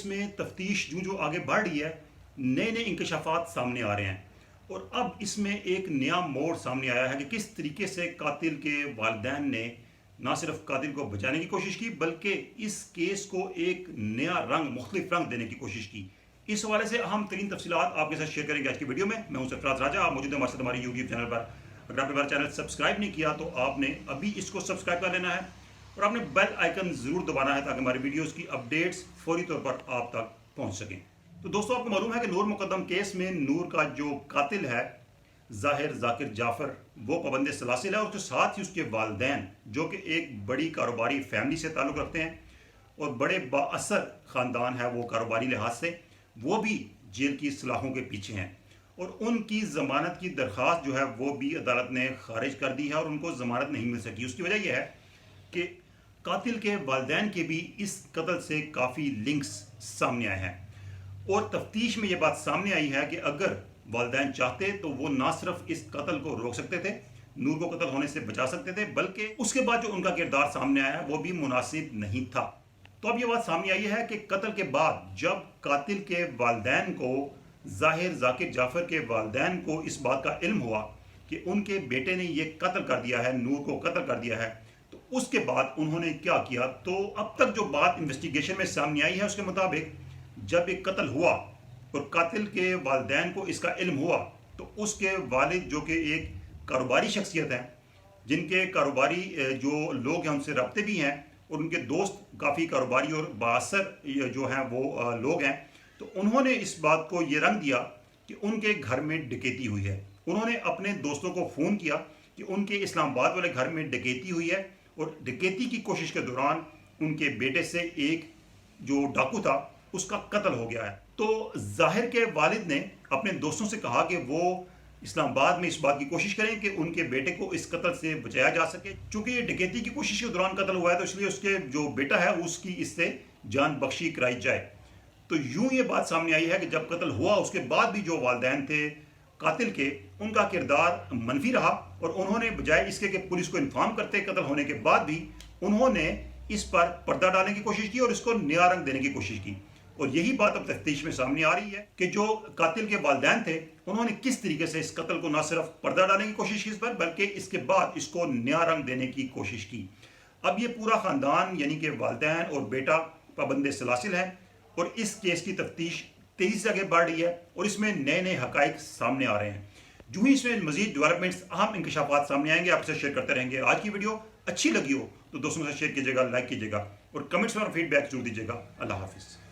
Case में तफ्तीश जो आगे बढ़ रही है, नए नए इंकशाफात सामने आ रहे हैं और अब इसमें एक नया मोड़ सामने आया है कि किस तरीके से कातिल के वालिदैन ने ना सिर्फ कातिल को बचाने की कोशिश की बल्कि इस केस को एक नया रंग, मुख्तलिफ रंग देने की कोशिश की। इस हवाले से अहम तरीन तफसीलात आपके साथ शेयर करेंगे आज की वीडियो में। मैं हूं सरफराज राजा, आप मौजूद हैं हमारे साथ हमारे यूट्यूब चैनल पर। अगर आपने हमारा चैनल सब्सक्राइब नहीं किया तो आपने अभी इसको सब्सक्राइब कर लेना है और आपने बेल आइकन ज़रूर दबाना है ताकि हमारी वीडियोज़ की अपडेट्स फौरी तौर पर आप तक पहुँच सकें। तो दोस्तों, आपको मालूम है कि नूर मुकद्दम केस में नूर का जो कातिल है ज़ाहिर ज़ाकिर जाफ़र, वो पाबंद सलासिल है और उसके साथ ही उसके वालिदैन जो कि एक बड़ी कारोबारी फैमिली से ताल्लुक़ रखते हैं और बड़े बाअसर ख़ानदान है वो कारोबारी लिहाज से, वो भी जेल की सलाहों के पीछे हैं और उनकी ज़मानत की दरख्वास्त जो है वो भी अदालत ने खारिज कर दी है और उनको ज़मानत नहीं मिल सकी। उसकी वजह यह है कि कातिल के वालिदैन के भी इस कत्ल से काफ़ी लिंक्स सामने आए हैं और तफ्तीश में ये बात सामने आई है कि अगर वालिदैन चाहते तो वो ना सिर्फ इस कत्ल को रोक सकते थे, नूर को कत्ल होने से बचा सकते थे, बल्कि उसके बाद जो उनका किरदार सामने आया वो भी मुनासिब नहीं था। तो अब ये बात सामने आई है कि कत्ल के बाद जब कातिल के वालिदैन को, ज़ाहिर ज़ाकिर जाफ़र के वालिदैन को इस बात का इल्म हुआ कि उनके बेटे ने ये कत्ल कर दिया है, नूर को कत्ल कर दिया है, तो उसके बाद उन्होंने क्या किया। तो अब तक जो बात इन्वेस्टिगेशन में सामने आई है उसके मुताबिक जब एक कत्ल हुआ और कातिल के वालिदैन को इसका इल्म हुआ तो उसके वालिद जो कि एक कारोबारी शख्सियत हैं, जिनके कारोबारी जो लोग हैं उनसे रब्ते भी हैं और उनके दोस्त काफ़ी कारोबारी और बाअसर जो हैं वो लोग हैं, तो उन्होंने इस बात को ये रंग दिया कि उनके घर में डकैती हुई है। उन्होंने अपने दोस्तों को फ़ोन किया कि उनके इस्लामाबाद वाले घर में डकैती हुई है और डकैती की कोशिश के दौरान उनके बेटे से एक जो डाकू था उसका कत्ल हो गया है। तो ज़ाहिर के वालिद ने अपने दोस्तों से कहा कि वो इस्लामाबाद में इस बात की कोशिश करें कि उनके बेटे को इस कत्ल से बचाया जा सके। चूँकि ये डकैती की कोशिश के दौरान कत्ल हुआ है तो इसलिए उसके जो बेटा है उसकी इससे जान बख्शी कराई जाए। तो यूँ ये बात सामने आई है कि जब कत्ल हुआ उसके बाद भी जो वालिदैन थे कातिल के, उनका किरदार मनफी रहा और उन्होंने बजाय इसके कि पुलिस को इन्फॉर्म करते कत्ल होने के बाद भी उन्होंने इस पर पर्दा डालने की कोशिश की और इसको नया रंग देने की कोशिश की। और यही बात अब तफ्तीश में सामने आ रही है कि जो कातिल के वालिदैन थे उन्होंने किस तरीके से इस कत्ल को न सिर्फ पर्दा डालने की कोशिश की इस पर, बल्कि इसके बाद इसको नया रंग देने की कोशिश की। अब ये पूरा ख़ानदान यानी कि वालिदैन और बेटा पाबंद सलासिल है और इस केस की तफ्तीश तेज़ी से आगे बढ़ रही है और इसमें नए नए हक़ाइक़ सामने आ रहे हैं। जो ही इसमें मज़ीद डेवलपमेंट्स, अहम इंकशाफात सामने आएंगे आपसे शेयर करते रहेंगे। आज की वीडियो अच्छी लगी हो तो दोस्तों से शेयर कीजिएगा, लाइक कीजिएगा और कमेंट्स में फीडबैक जरूर दीजिएगा। अल्लाह हाफिज़।